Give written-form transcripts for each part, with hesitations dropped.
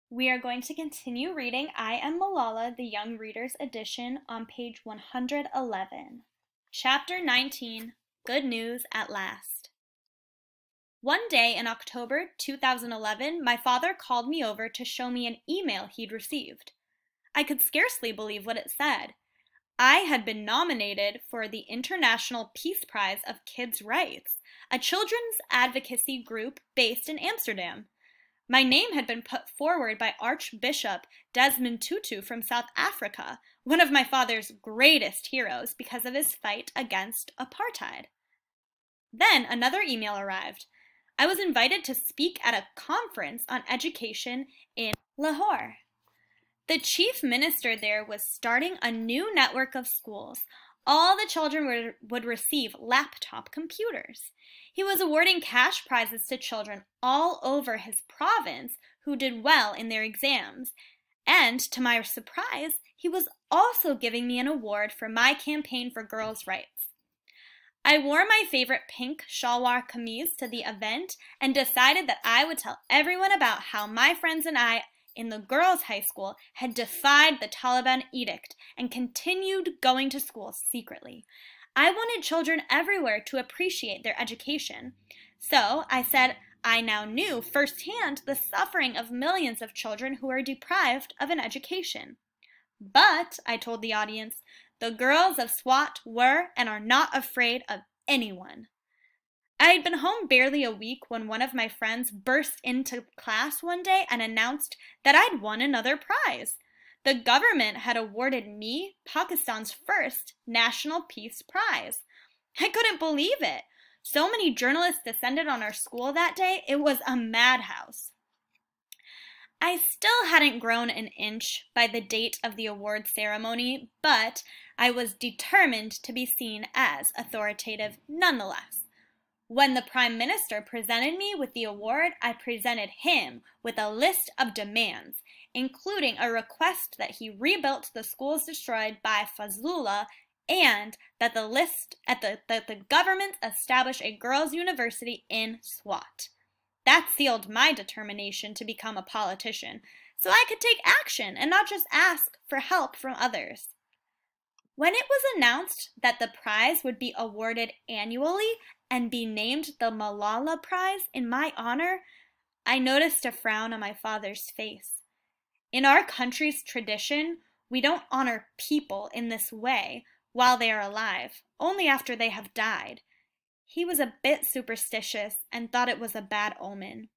We are going to continue reading I Am Malala, the Young Readers Edition on page 111. Chapter 19, Good News at Last. One day in October 2011, my father called me over to show me an email he'd received. I could scarcely believe what it said. I had been nominated for the International Peace Prize of Kids' Rights, a children's advocacy group based in Amsterdam. My name had been put forward by Archbishop Desmond Tutu from South Africa, one of my father's greatest heroes because of his fight against apartheid. Then another email arrived. I was invited to speak at a conference on education in Lahore. The chief minister there was starting a new network of schools. All the children would receive laptop computers. He was awarding cash prizes to children all over his province who did well in their exams. And, to my surprise, he was also giving me an award for my campaign for girls' rights. I wore my favorite pink shalwar kameez to the event and decided that I would tell everyone about how my friends and I in the girls' high school had defied the Taliban edict and continued going to school secretly. I wanted children everywhere to appreciate their education. So I said I now knew firsthand the suffering of millions of children who are deprived of an education. But, I told the audience, the girls of Swat were and are not afraid of anyone. I had been home barely a week when one of my friends burst into class one day and announced that I'd won another prize. The government had awarded me Pakistan's first National Peace Prize. I couldn't believe it. So many journalists descended on our school that day, it was a madhouse. I still hadn't grown an inch by the date of the award ceremony, but I was determined to be seen as authoritative nonetheless. When the Prime Minister presented me with the award, I presented him with a list of demands, including a request that he rebuilt the schools destroyed by Fazlullah and that the government establish a girls' university in Swat. That sealed my determination to become a politician, so I could take action and not just ask for help from others. When it was announced that the prize would be awarded annually and be named the Malala Prize in my honor, I noticed a frown on my father's face. In our country's tradition, we don't honor people in this way while they are alive, only after they have died. He was a bit superstitious and thought it was a bad omen.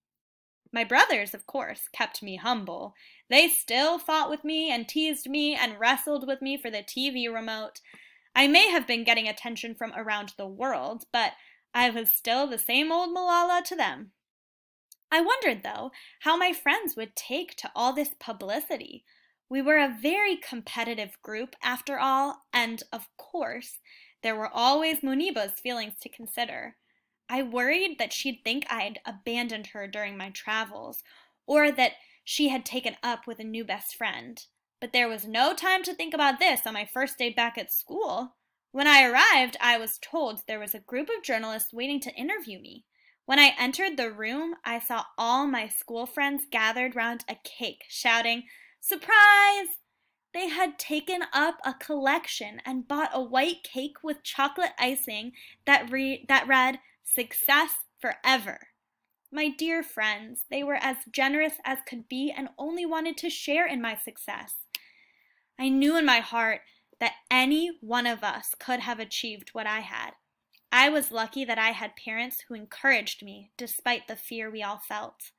My brothers, of course, kept me humble. They still fought with me and teased me and wrestled with me for the TV remote. I may have been getting attention from around the world, but I was still the same old Malala to them. I wondered, though, how my friends would take to all this publicity. We were a very competitive group, after all, and, of course, there were always Muniba's feelings to consider. I worried that she'd think I'd abandoned her during my travels, or that she had taken up with a new best friend. But there was no time to think about this on my first day back at school. When I arrived, I was told there was a group of journalists waiting to interview me. When I entered the room, I saw all my school friends gathered round a cake, shouting, "Surprise!" They had taken up a collection and bought a white cake with chocolate icing that read, "Success forever." My dear friends, they were as generous as could be and only wanted to share in my success. I knew in my heart that any one of us could have achieved what I had. I was lucky that I had parents who encouraged me despite the fear we all felt.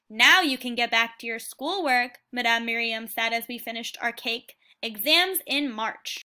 "Now you can get back to your schoolwork," Madame Miriam said as we finished our cake. "Exams in March."